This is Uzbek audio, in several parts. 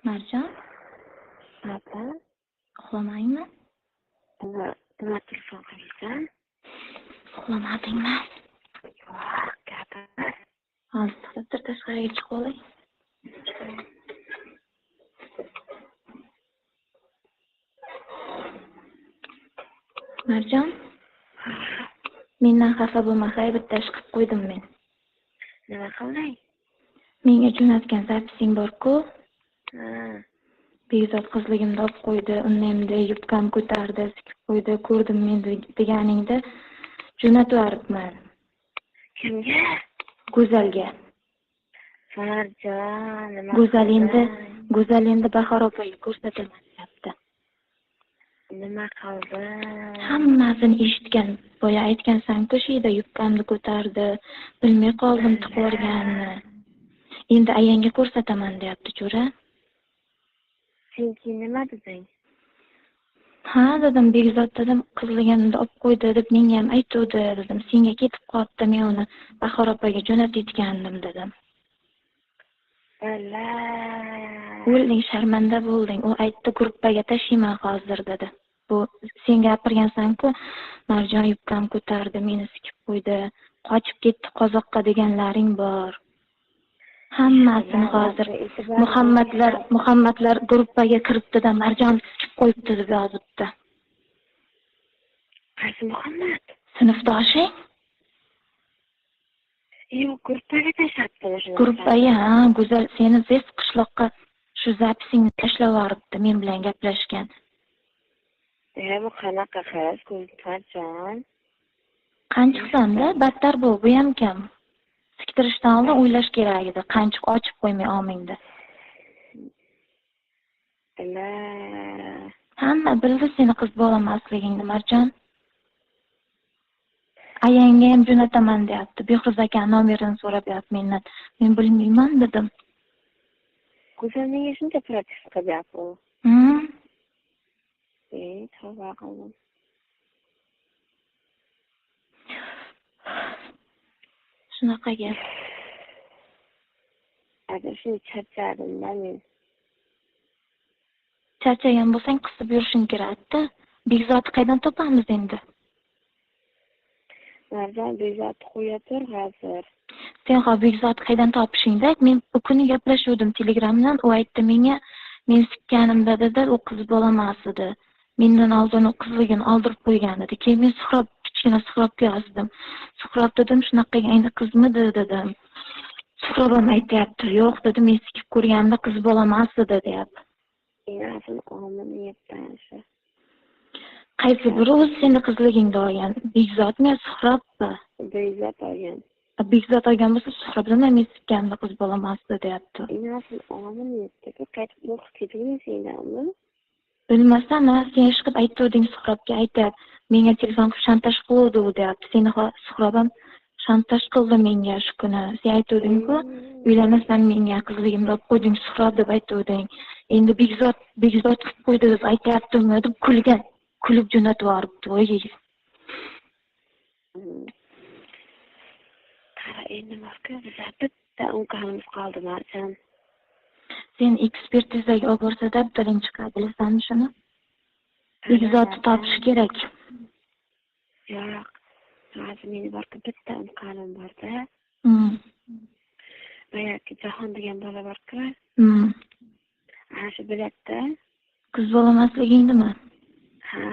Marjon, Apa? uxlamaymi? Nima telefon qilsan? Uxlamadingmi? Yo'q, gapir. Hozir tashqariga chiqib olay. Marjon, mendan xafa bo'lma, bitta ish qilib qo'ydim men. Nima qilding? Menga jo'natgan zapising bor-ku, Ha, Begzod qizligimda olib qo'ydi, unnemda yubkam ko'tardi, sikib qo'ydi, ko'rdim men deganingda jo'natib yuboribman. kimga? Go'zalga. Marjon, nima Go'zal endi Bahor opaga ko'rsataman deyapti. Nima qilding? Hammasini eshitgan. Boya aytgansan-ku, shida yubkamni ko'tardi, bilmay qoldim tiqvorganini. Endi ayangga ko'rsataman deyapti, jo'ra. Senki nima deding? Ha, dedim, Begzod dedim, qizligimda olib qo'ydi deb menga ham aytuvdi, dedim. Senga ketib qoldi, men uni Bahor opaga jo'natayotgandim, dedim. O'lding, sharmanda bo'lding. U aytdi, gruppaga tashiyman hozir, dedi. Bu sen gapirgansan-ku, Marjon yubkam ko'tardi, meni sikib qo'ydi, qochib ketdi qozoqqa deganlaring bor. Hammasini hozir Muhammadlar gruppaga kiribdi-da, Marjon sikib qo'yibdi deb yozibdi. Qaysi Muhammad? Sinfdoshing? Yo'q, gruppaga tashlabdi. Gruppaga, ha, Go'zal seni zes qishloqqa shu zapisingni tashlab yuboribdi, men bilan gaplashgan. Bu qanaqa qiz, Marjon? Qanchiqsan-da, battar bu ham kam. Siktirishdan oldin o'ylash kerak edi, qanchiq ochib qo'ymay omingda. Hamma bildi seni qiz bolamasligingni, Marjon. Ayangga ham jo'nataman deyapti. Behruz aka nomerini so'rab yotib mendan. Men bilmayman dedim. Go'zal menga shuncha propiska qilyapti. Tavba qildim. Shunaqa gap. Shuni charchadim-da men. Charchagan bo'lsang qisib yurishing kerak-da. Begzodni qaydan topamiz endi? Marjon, Begzodni qo'ya tur hozir. Sen Begzodni qaydan topishingda? Men bu kuni gaplashuvdim Telegramdan, u aytdi menga, men sikkanimda dedi, u qiz bolamas edi. Mendan oldin u qizligini oldirib qo'ygan edi. Keyin men kichkina Suhrobga yozdim. Suhrob dedim, shunaqaga endi qizmidi dedim. Suhrob ham aytyapti, yo'q dedi, men sikib ko'rganimda qiz bolamas edi deyapti. Qaysi biri o'zi seni qizligingda olgan? Begzodmi yo Suhrobmi? Begzod olgan. Begzod olgan bo'lsa Suhrobdan men sikkanimda qiz bolamasdi deyapti. Qaytib o'qib ketdingmi sendanmi? Bilmasam, sen ish qilib aytding Suhrobga, aytyapti. Menga telefon qilib shantaj qiluvdi u deyapti. Seni Suhrob ham shantaj qildi menga shu kuni. Sen aytding-ku, uylanasan menga qizligimda olib qo'yding Suhrob deb aytding. Endi Begzod qilib qo'ydi deb aytyaptimi deb kulib jo'natib yuboribdi. Voy. Qara, endi marka biza bitta imkonimiz qoldi, Marjon. Sen ekspertizaga olib borsa-da bittadan chiqadi, bilasanmi shuni? Begzodni topish kerak. Yo'q. Hozir meni borku bitta imkonim bor-da. Boyagi Jahon degan bola bor-ku. Ana shu biladda. Qiz bolamasligingdimi? Ha.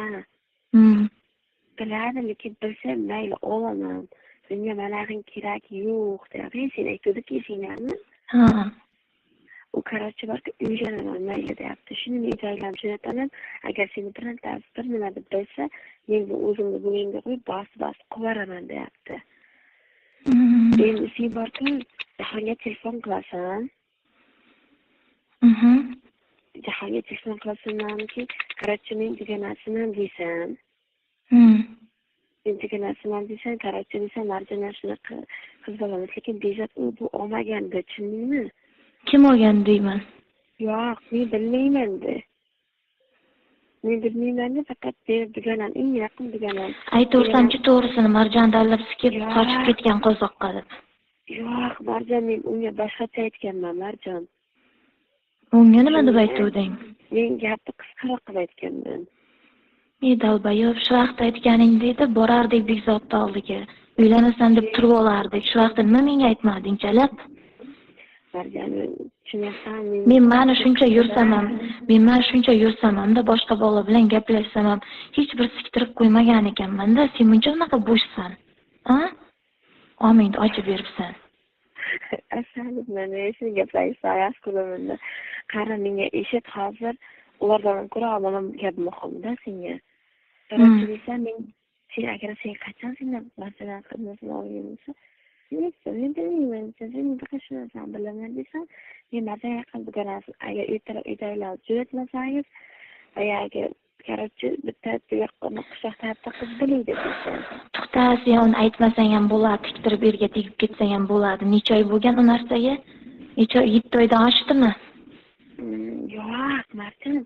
Biladi, lekin bilsam mayli olaman. Senga manag'ing kerak yo'q deyapti. Sen aytdiki senlarni. Ha. U qarorchi borku uyanaman mayli deyapti. Shuni men joylam jo'nataman. Agar seni birontasi bir nima deb bilsa, men bu o'zimni bo'yimga qo'yib bosib qovaraman deyapti. Endi sen borku Jahonga telefon qilasan. Jahonga telefon qilasanki, qarorchi men deganasini deysan. Men deganasini deysan, qarorchi deysan, Marjon shunaqa qiz bolamas, lekin Begzod u bu olmaganda, tushundingmi? Kim olgan deyman? Yo'q, men bilmayman de. Men bilmayman, faqat deganan, eng yaqin deganan. Aytaversamchi to'g'risini, Marjon dallab sikib qochib ketgan qozoqqa deb. Yo'q, Marjon, men unga boshqacha aytganman, Marjon. Unga nima deb aytuvding? Men gapni qisqaroq qilib aytganman. Dalbayob, shu vaqtda aytganingda edi, borardik Bekzodni oldiga. Uylanasan deb turib olardik. Shu vaqtda nima menga aytmading, chalab? Marjon, tushunyapsanmi? Men mana shuncha yursam hamda boshqa bola bilan gaplashsam ham hech bir siktirib qo'ymagan ekanman-da. Sen buncha unaqa bo'shsan. Ha? Omingni ochib beribsan. Asalib mana shu gaplarni sayas qilaman. Qara menga eshit hozir ulardan ko'ra mana gap muhimda senga. Qarashirsan men sen agar sen qachon sendan masalan qilmasini olganimsa men bilmayman, sen qachon bilaman desam, men mazza qilib dugonasiz. Agar uydagilar jo'natmasangiz, agar qarorchi bitta yoqqani quchoqlab qiz biladi desam. To'xta, sen uni aytmasang ham bo'ladi, tiktirib yerga tegib ketsang ham bo'ladi. Necha oy bo'lgan u narsaga? Necha 7 oydan oshdimi? Yo'q, Martin.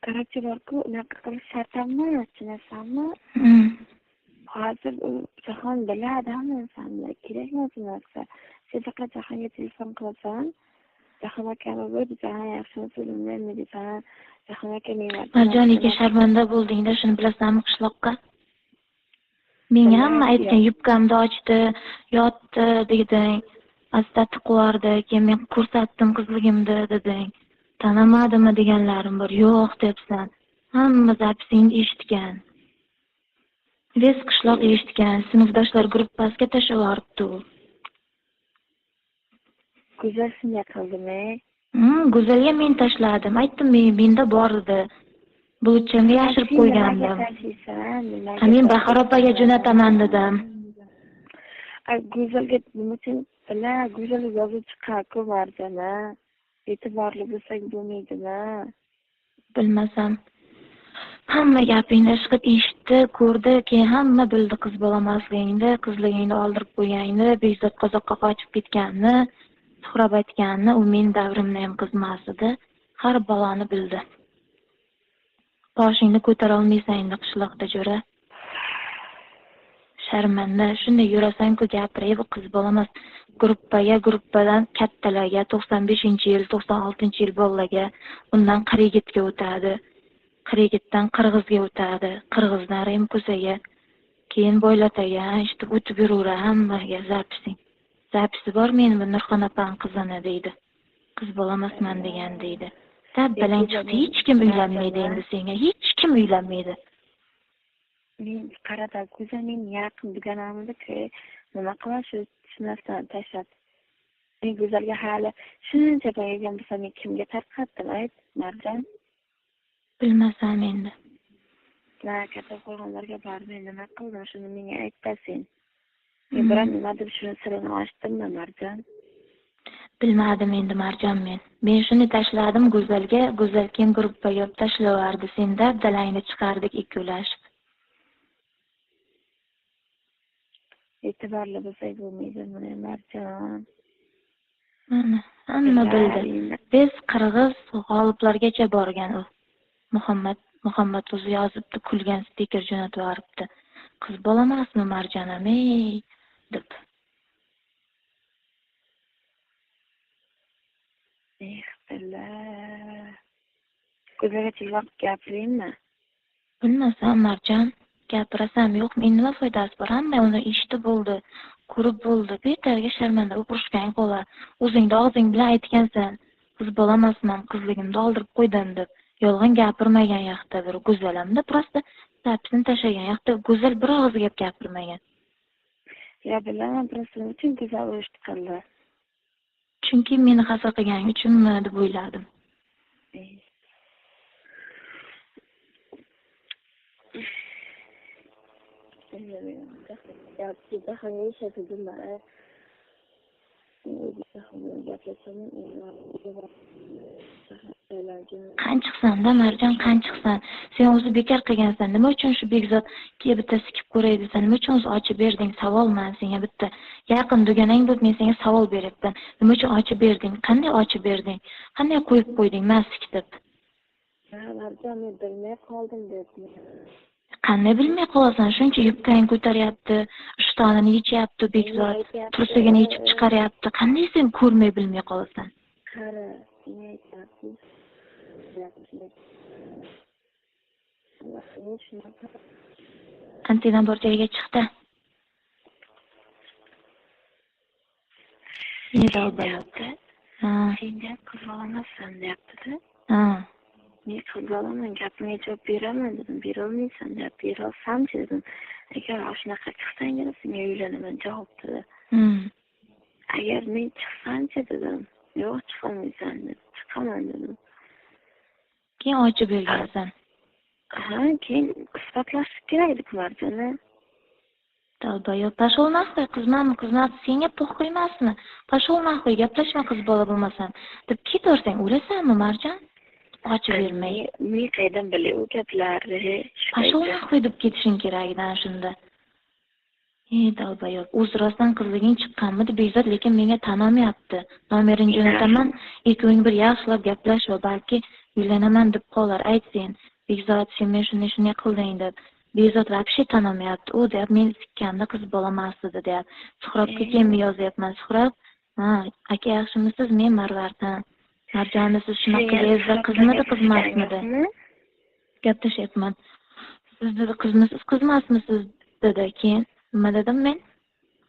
Qarorchi borku, unaqa qilish shart emas, tushunasanmi? Hozir u Jahon biladi hammasini. Kerakmas u narsa. Sen faqat Jahonga telefon qilasan. Jahon akani bo'ldi, Jahon yaxshimi so'zimni desan. Jahon aka menga Marjoniga sharmanda bo'ldingda, shuni bilasanmi qishloqqa? Menga hamma aytgan, yubkamni ochdi, yotdi deding. Astati qo'rdi, keyin men ko'rsatdim qizligimni deding. Tanamadimi deganlarim bor. Yo'q debsan. Hamma zapisingni eshitgan. Ves qishloq eshitgan, sinfdoshlar gruppasiga tashlab yuboribdi. Go'zal shunday qildimi? Go'zalga men tashladim. Aytdim, menda bor edi. Bulutchamga yashirib qo'ygandim. Men Bahor opaga jo'nataman dedim. Go'zalga nima uchun go'zal yozib chiqar-ku Marjona. E'tiborli bo'lsang bo'lmaydimi? Bilmasam. Hamma gapingni chiqib eshitdi, ko'rdi, keyin hamma bildi qiz bolamasligingni, qizligingni oldirib qo'yganingni, Bekzod qozoqqa qochib ketganini, Suhrab aytganini, u men davrimda ham qizmas edi. Har baloni bildi. Boshingni ko'tara olmaysan qishloqda jo'ra. Sharmanda, shunday yurasan-ku gapirib, qiz bolamas. Gruppadan kattalarga 95-yil, 96-yil bolalarga, undan Qirg'izga o'tadi. Qirg'izdan Qirg'izga o'tadi. Qirg'izdan Remkusaga, keyin Boylataga, işte o'tib yuraveradi hammaga zapising. Zapisi bor meni bu Nurxon opam qizini deydi. Qiz bolamasman degan deydi. Tabbalang chiqdi, hech kim uylanmaydi endi senga, hech kim uylanmaydi. Men qarada ko'zaning yaqin dugonamni-ku, nima qilish shu narsani tashlab. Men Go'zalga hali shuncha boygan bo'lsa men kimga tarqatdim, ayt, Marjon? Bilmasam endi. Katta qo'rg'onlarga bormay nima qildim, shuni menga aytasan. Men biron nima deb shuni sirini ochdimmi, Marjon? Bilmadim endi Marjon men. Men shuni tashladim Go'zalga, Go'zal keyin gruppaga olib tashlaverdi. Senda dalangni chiqardik ikkovlashib. E'tiborli bo'lsak bo'lmaydimi, Marjon? Mana, hamma bildi. Biz Qirg'iz g'oliblargacha borgan u. Muhammad o'zi yozibdi, kulgan stiker jo'natib yuboribdi. Qiz bolamasmi Marjonim, ey deb. Billah. Go'zalga telefon gapiraymi? Bilmasam Marjon, gapirasam yo'q, men nima foydasi bor? Hamma uni eshitib bo'ldi, ko'rib bo'ldi. Betarga sharmanda o'pirishgan qo'la. O'zingda og'zing bilan aytgansan. Qiz bolamasman, qizligimni oldirib qo'ydim deb. Yolg'on gapirmagan yoqda bir Go'zalamda prosta zapisini tashlagan yoqda Go'zal bir og'iz gap gapirmagan. Ya bilaman, prosta uchun Go'zal urushdi qildi. Chunki meni xafa qilganing uchunmi deb o'yladim. Qanchiqsan-da Marjon, qanchiqsan. Sen o'zi bekor qilgansan. Nima uchun shu Bekzod ki bitta sikib ko'ray desan? Nima uchun o'zi ochib berding? Savol men senga bitta. Yaqin dugonang bo'lib men senga savol beryapman. Nima uchun ochib berding? Qanday ochib berding? Qanday qo'yib qo'yding men sikib? Marjon, men bilmay qoldim deb. Qanday bilmay qolasan? Shuncha yubkang ko'taryapti, ishtonini yechyapti Bekzod, tursigini yechib chiqaryapti. Qanday sen ko'rmay bilmay qolasan? Qara, men aytdim, Antina bir joyga chiqdi. Ne deyapti. Ha. Senga qiz olamassan deyapti-da. Ha. Men qiz olaman, gapimga javob beraman dedim. Berolmaysan deb, berolsamchi dedim. Agar shunaqa chiqsangina senga uylanaman javobdi. Agar men chiqsamchi dedim. Yo'q, chiqolmaysan dedi. Chiqaman dedim. Keyin ochib bergansan. Ha, keyin isbotlash kerak edi Marjona. Tavba, yo pashol nahvoy qizmanmi, senga to'q emasmi? Pashol nahvoy gaplashma qiz bola bo'lmasam deb ketaversang o'lasanmi Marjon? Ochib bermay. Men qaydan bilay u gaplarni? Pashol nahvoy deb ketishing kerak edi shunda. Tavba, yo'q. O'zi rostdan qizliging chiqqanmidi bezod, lekin menga tanolmayapti. Nomerini jo'nataman, ikkoving bir yaxshilab gaplash va balki uylanaman deb qolar. Ayt sen, bezod, sen men shunday qilding deb. Bezod vobshe tanolmayapti. U deb men sikkanda qiz bola emas edi deb. Suhrobga keyin yozyapman. Suhrob, ha, aka yaxshimisiz? Men Marvardan. Marjonni siz shunaqa qilyapsiz, qizmidi, qizmasmidi? Gaplashyapman. Siz dedi qizmasmisiz dedi. Keyin nima dedim men?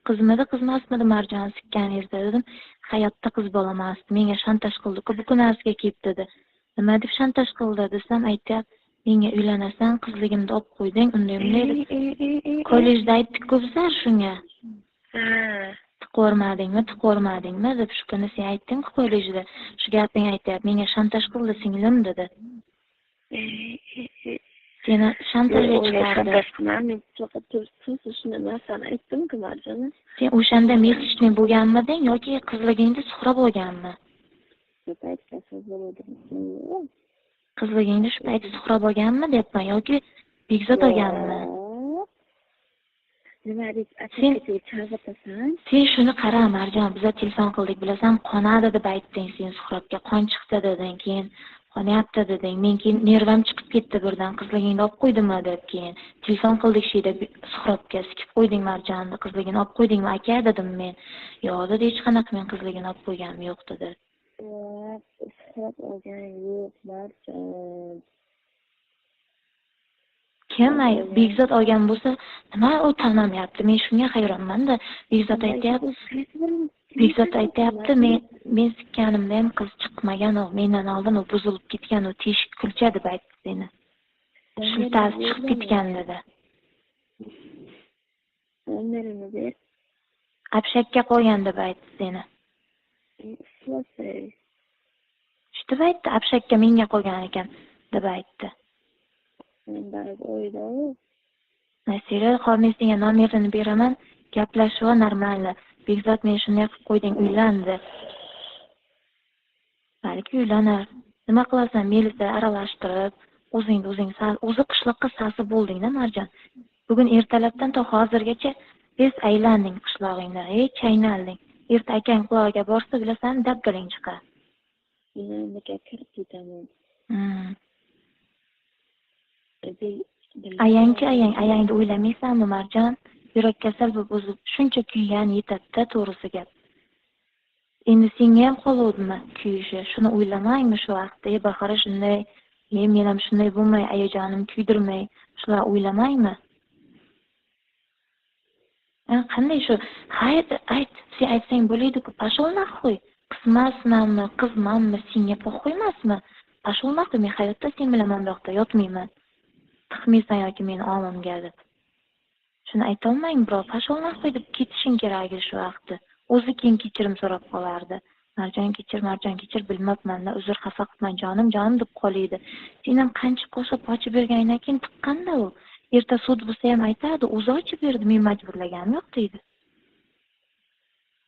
Qizmidi, qizmasmidi Marjon sikkaningizda dedim. Hayotda qiz bola emas. Menga shantaj qildi-ku, bu narsaga kelib dedi. Nima deb shantaj qildi desam, aytayapti. Menga uylanasan, qizligimda olib qo'yding, unday kollejda aytdik-ku bizlar shunga. Tiqormadingmi deb shu kuni sen aytding-ku kollejda. Shu gapingni aytayapti. Menga shantaj qildi singlim dedi. Seni shantajga chiqardi. Sen o'shanda mesajni bo'lganmiding yoki qizligingda suhra bo'lganmi? Qizligingda shu payt suhra bo'lganmi deyapman yoki begzod olganmi? Sen shuni qara Marjon, biz telefon qildik, bilasan, qonadi deb aytding sen Suhrobga, qon chiqdi deding, keyin qonyapti deding. Men keyin nervam chiqib ketdi birdan, qizligingni olib qo'ydimmi deb keyin telefon qildik shida Suhrobga, sikib qo'yding Marjonni, qizligini olib qo'ydingmi aka dedim men. Yo'q dedi, hech qanaqa men qizligini olib qo'yganim yo'q dedi. Suhrob olgan yo'q Marjon. Kim begzod olgan bo'lsa, nima u tanlamayapti? Men shunga hayronman-da. Begzod aytayapti, men sikkanimda ham qiz chiqmagan, u mendan oldin u buzilib ketgan, u teshik kulcha deb aytdi seni. Shiltasi chiqib ketgan dedi. Apshakka qo'ygan deb aytdi seni. Shu deb aytdi, apshakka menga qo'ygan ekan deb aytdi. Nasira, men senga nomerini beraman, gaplashuv normalni. Begzod men shunday qilib qo'yding, uylandi. Balki uylanar. Nima qilasan, Melisa aralashtirib, o'zing sal o'zi qishloqqa sasi bo'lding-da Marjon. Bugun ertalabdan to hozirgacha biz aylanding qishlog'ingda, chaynalding. Erta akang qulog'iga borsa, bilasan, dabdaling chiqar. Nega kirib ketaman. Ayangni o'ylamaysanmi Marjon? Yurak kasal bo'lib o'zib shuncha kuygan yetadi-da, to'g'risi gap. Endi senga ham qoluvdimi kuyishi? Shuni o'ylamangmi shu vaqtda? Bahora shunday, men ham shunday bo'lmay, ayajonim kuydirmay, shular o'ylamangmi? Qanday shu? Hayt, sen aytsang bo'laydi-ku, pashol nahvoy. Qizmasmanmi, qizmanmi, senga po'q emasmi? Pashol nahvoy, men hayotda sen bilan bu yoqda yotmayman. Tiqmaysan yoki meni olimga deb. Shuni aytolmang, bro, pashol nahvoy deb ketishing kerak shu vaqtda. O'zi keyin kechirim so'rab qolardi. Marjon kechir, bilmabman-da, uzr, xafa qilma jonim deb qolaydi. Sen ham qancha qo'shib ochib bergandan keyin tiqqanda u. Erta sud bo'lsa ham aytadi, o'zi ochib berdi, men majburlaganim yo'q deydi.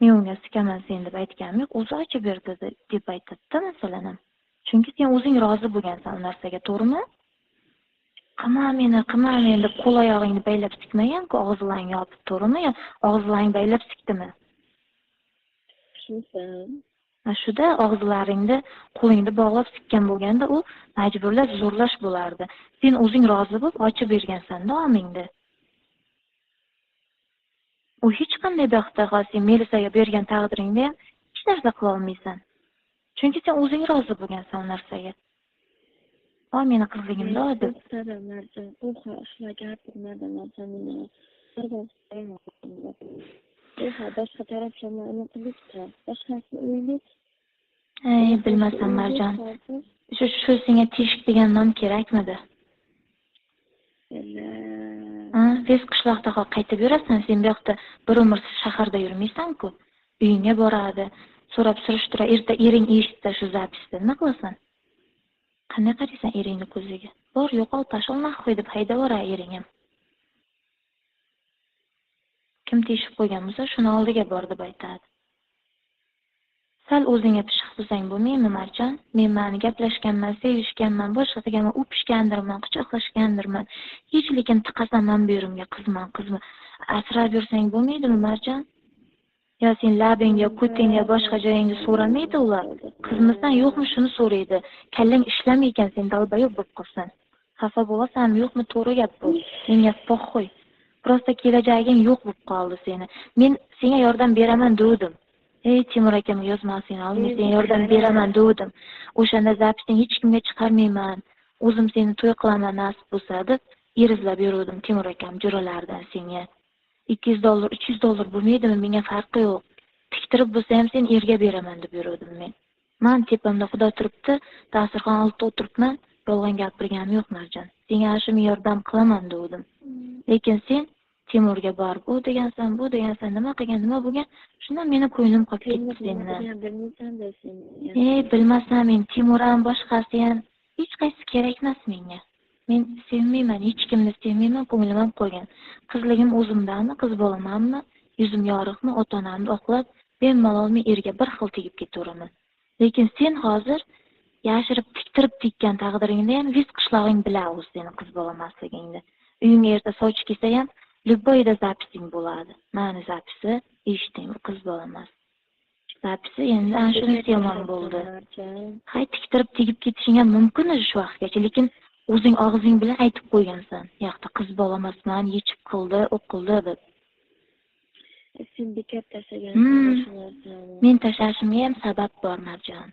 Men unga sikaman sen deb aytganim yo'q, o'zi ochib berdi deb aytadi-da masalan. Chunki sen o'zing rozi bo'lgansan u narsaga, to'g'rimi? Qima meni deb qo'l oyog'ingni baylab sikmagan-ku, og'zingni yopib, to'g'rimi? Yo og'zingni baylab sikdimi? Shuda og'izlaringni, qo'lingni bog'lab sikkan bo'lganda u majburlab zo'rlash bo'lardi. Sen o'zing rozi bo'lib ochib bergansan-da omingni. U hech qanday baxtda sen Melisaga bergan taqdiringda ham hech narsa qila olmaysan. Chunki sen o'zing rozi bo'lgansan u narsaga. O meni qizligimda deb. Marjon, u shular gapirmadan narsani boshqa taraflama qilibdi. Boshqasini o'ylaydi. Bilmasam Marjon. Shu senga teshik degan nom kerakmidi? Tez qishloqda qaytib yurasan, sen bu yoqda bir umr shaharda yurmaysan-ku. Uyingga boradi, so'rab surishtirar, erta ering eshitsa shu zapisda nima qilasan? Qanday qaraysan eringni ko'ziga? Bor, yo'qol, pashol nahvoy deb haydab yurar ering ham. Kim teshib qo'ygan bo'lsa, shuni oldiga bor deb aytadi. Sal o'zingga pishiq bo'lsang bo'lmaymi, Marjon? Men mani gaplashganman, sevishganman, boshqa deganman, o'pishgandirman, quchoqlashgandirman. Hech lekin tiqasanman bu yerimga qizman. Asrab yursang bo'lmaydimi, Marjon? Yo sen labingga, ko'tingga, boshqa joyingga so'ramaydi ular. Qizmisan, yo'qmi shuni so'raydi. Kallang ishlamay ekan, sen dalbayoq bo'lib qolsan. Xafa bo'lasanmi, yo'qmi, to'g'ri gap bu. Menga po'xo'y. Prosta kelajaging yo'q bo'lib qoldi seni. Men senga yordam beraman dedim. Timur akam yozmasin, men senga yordam beraman dedim. O'shanda zapisni hech kimga chiqarmayman. O'zim seni to'y qilaman nasib bo'lsa deb erizlab yurdim Timur akam jo'ralardan senga. $200, $300 bo'lmaydimi, menga farqi yo'q. Tiktirib bo'lsa ham sen erga beraman deb yurdim men. Men tepamda Xudo turibdi, dasturxon oldida o'tiribman, yolg'on gapirganim yo'q Marjon. Senga ashum yordam qilaman dedim. Lekin sen Timurga bor, bu degansan, nima qilgan, nima bo'lgan? Shundan meni ko'nglim qolib ketdi sendan. Bilmasam men Timur ham boshqasi ham hech qaysi kerak emas menga. Men sevmayman, hech kimni sevmayman, ko'nglim ham qolgan. Qizligim o'zimdanmi, qiz bolamanmi, yuzim yorug'mi, ota-onamni oqlab, bemalolmi erga bir xil tegib ketaveraman. Lekin sen hozir yashirib tiktirib tekkan taqdiringda ham vis qishlog'ing biladi seni qiz bolamasligingni. Uyingga erta sovchi kelsa ham Любойda zapising bo'ladi. Mani zapisi eshiting, qiz bolamas. Zapisi endi ana shunisi yomon bo'ldi. Hay tiktirib tegib ketishing ham mumkin shu vaqtgacha, lekin o'zing og'zing bilan aytib qo'ygansan. Yo'qda qiz bolamasman, yechib qildi, o'qildi deb. Sen bekor tashlagan. Men tashlashimga ham sabab bor, Marjon.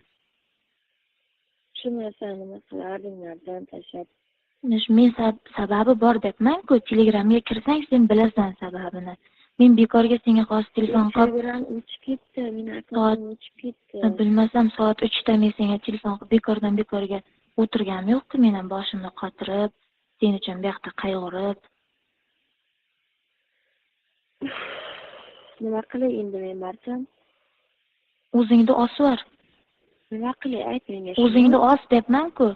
Shu narsani nima qilarding, Marjon, tashlab? Men sababi bor debman-ku, Telegramga kirsang sen bilasan sababini. Men bekorga senga xos telefon qilib, Telegram o'chib ketdi, men akkauntim o'chib ketdi. Bilmasam soat 3 da men senga telefon qilib bekorga o'tirganim yo'q-ku, men ham boshimni qotirib, sen uchun bu yoqda qayg'urib. Nima qilay endi men, Marjon? O'zingni osvar. Nima qilay, ayt menga. O'zingni os debman-ku.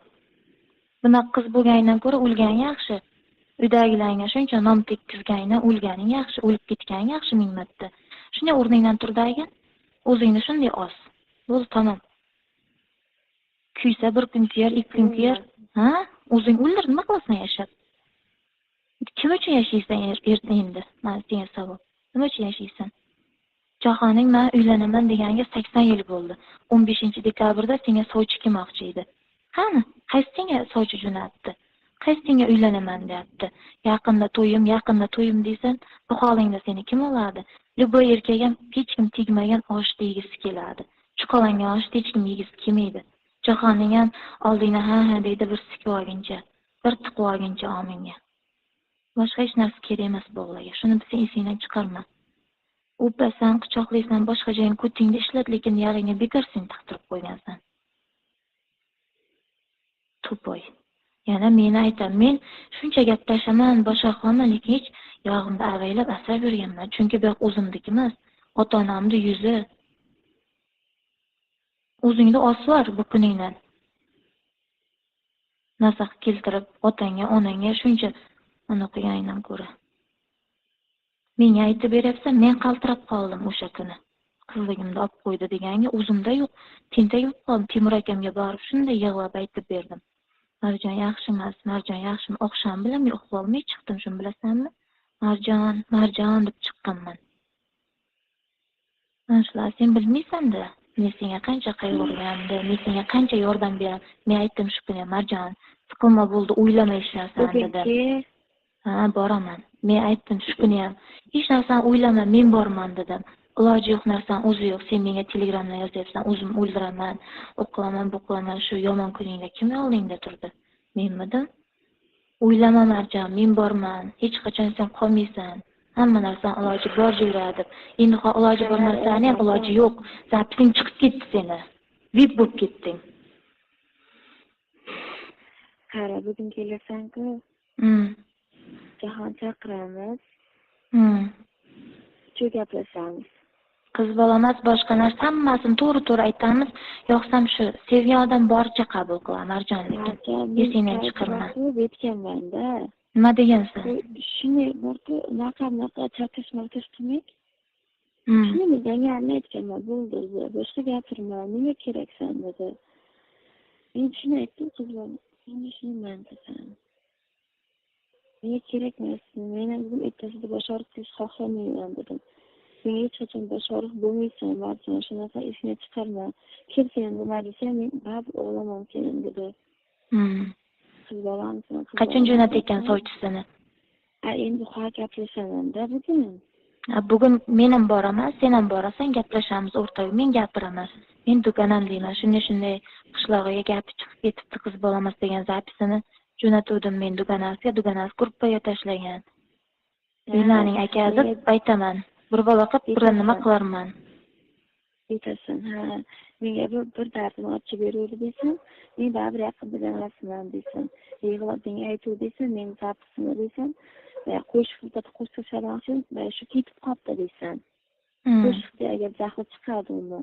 Bunaqa qiz bo'lganingdan ko'ra o'lgan yaxshi. Uydagilarga shuncha nom tekkizganingdan o'lganing yaxshi, o'lib ketganing yaxshi ming marta. Shunday o'rningdan turdagi, o'zingni shunday os. Bo'ldi, tamom. Kuysa bir kun kuyar, 2 kun kuyar. Ha? O'zing o'ldir, nima qilasan yashab? Kim uchun yashaysan endi? Men senga savol. Nima uchun yashaysan? Jahonning men uylanaman deganiga 80 yil bo'ldi. 15-dekabrda senga sovchi kelmoqchi edi. Qani, qaysi senga sovchi jo'natdi? Qaysi senga uylanaman deyapti? Yaqinda to'yim deysan, bu holingda seni kim oladi? Любой erkak ham hech kim tegmagan oshni yegisi keladi. Cho'qalangan oshni hech kim yegisi kelmaydi. Jahonning ham oldingda ha deydi bir sikib olguncha, bir tiqib olguncha ominga. Boshqa hech narsa kerak emas bog'larga. Shuni sen esingdan chiqarma. O'pasan, quchoqlaysan, boshqa joying ko'tingda ishlat, lekin yag'ingga bekor sen taqtirib qo'ygansan. To'poy. Yana meni aytaman, men shuncha gaplashaman, boshqa qilaman, lekin hech yog'imda avaylab asrab yurganman. Chunki bu o'zimniki emas, ota-onamning yuzi. O'zingni osvar bu kuningdan. Nasaq keltirib otangga, onangga shuncha uni qilganingdan ko'ra. Menga aytib beryapsan, men qaltirab qoldim o'sha kuni. Qizligimda olib qo'ydi deganga o'zimda yo'q, tentak bo'lib qoldim. Timur akamga borib shunday yig'lab aytib berdim. Marjon yaxshi emas, Marjon yaxshimi? Oqshom bilan men uxlolmay chiqdim, shuni bilasanmi? Marjon deb chiqqanman. Mana sen bilmaysan-da, men senga qancha qayg'urgandim, men senga qancha yordam berdim. Men aytdim shu kuni, Marjon, siqilma bo'ldi, o'ylama hech narsani dedim. Ha, boraman. Men aytdim shu kuni ham, hech narsani o'ylama, men borman dedim. iloji yo'q narsani o'zi yo'q. Sen menga Telegramdan yozyapsan, o'zim o'ldiraman, u qilaman, bu qilaman, shu yomon kuningda kim oldingda turdi? Menmidim? O'ylama Marjon, men borman. Hech qachon sen qolmaysan. Hamma narsani iloji bor yuradi. Endi iloji bor narsani ham iloji yo'q. Zapising chiqib ketdi seni. Vip bo'lib ketding. Qara, bugun kelasan-ku. Jahon chaqiramiz. Shu gaplashamiz. Qiz bola emas, boshqa narsa hammasini to'g'ri aytamiz. Yo'qsam shu sevgan odam boricha qabul qilaman Marjonlik. Esingdan chiqarma. Aytganman-da. Nima degansan? Shunday borku, unaqa chaqish qilmang. Shuni deganini aytganman, bo'ldi. Boshqa gapirma, nima keraksan dedi. Men shuni aytdim, qizlar. Endi shuni desan. Menga kerakmassan. Men ham bugun ertasida bashor qilish xohlamayman dedim. Sen hech qachon bashorlik bo'lmaysan, Marjon, shunaqa esingdan chiqarma. Kelsan nima desam, men baribir o'g'lamam seni dedi. Qiz bolamsan. Qachon jo'nat ekan sovchisini? Endi hozir gaplashaman-da bugun. Bugun men ham boraman, sen ham borasan, gaplashamiz o'rtaga. Men gapiraman. Men do'konam deyman. Shunday qishlog'iga gapi chiqib ketibdi, qiz bolamas degan zapisini jo'natuvdim men do'konasiga gruppaga tashlagan. Uylarning akasi aytaman. Bir bola qilib bir nima qilarman. Aytasan, ha. Menga bir dardini ochib beruvdi desam, men baribir yaqinda emasman desam. Yig'lab menga aytuv desam, men zapisini desam, qo'shiqda qo'shiq chalmoqchi, shu ketib qoldi desam. Qo'shiqda agar jahli chiqadi uni.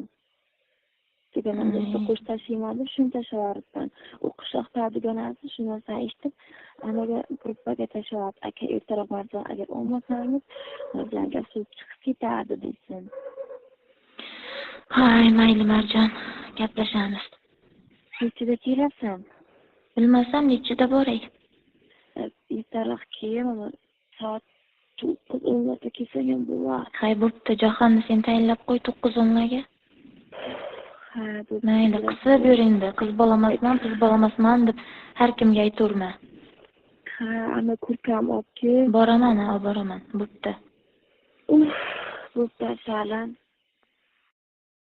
Deganimda qo'shiq tashlayman deb shuni tashlavardim. U qishloqda deganasi shu narsani eshitib, anaga gruppaga tashlayapti. Aka ertaroq Marjon, agar olmasangiz, Marjonga suv chiqib ketadi desin. Hay, mayli Marjon, gaplashamiz. Nechida kelasan? Bilmasam nechida boray. Ertaroq kelaman. Soat 9:10da kelsam ham bo'ladi. Hay, bo'pti, Jahonni sen tayinlab qo'y 9:10ga. Ha, bo'pti. Mayli, qisib yuringda. Qiz bolamasman deb har kimga ayturma. Ha, ana kurkam olib kel. Boraman, olib boraman. Bo'pti. Bo'pti, salam.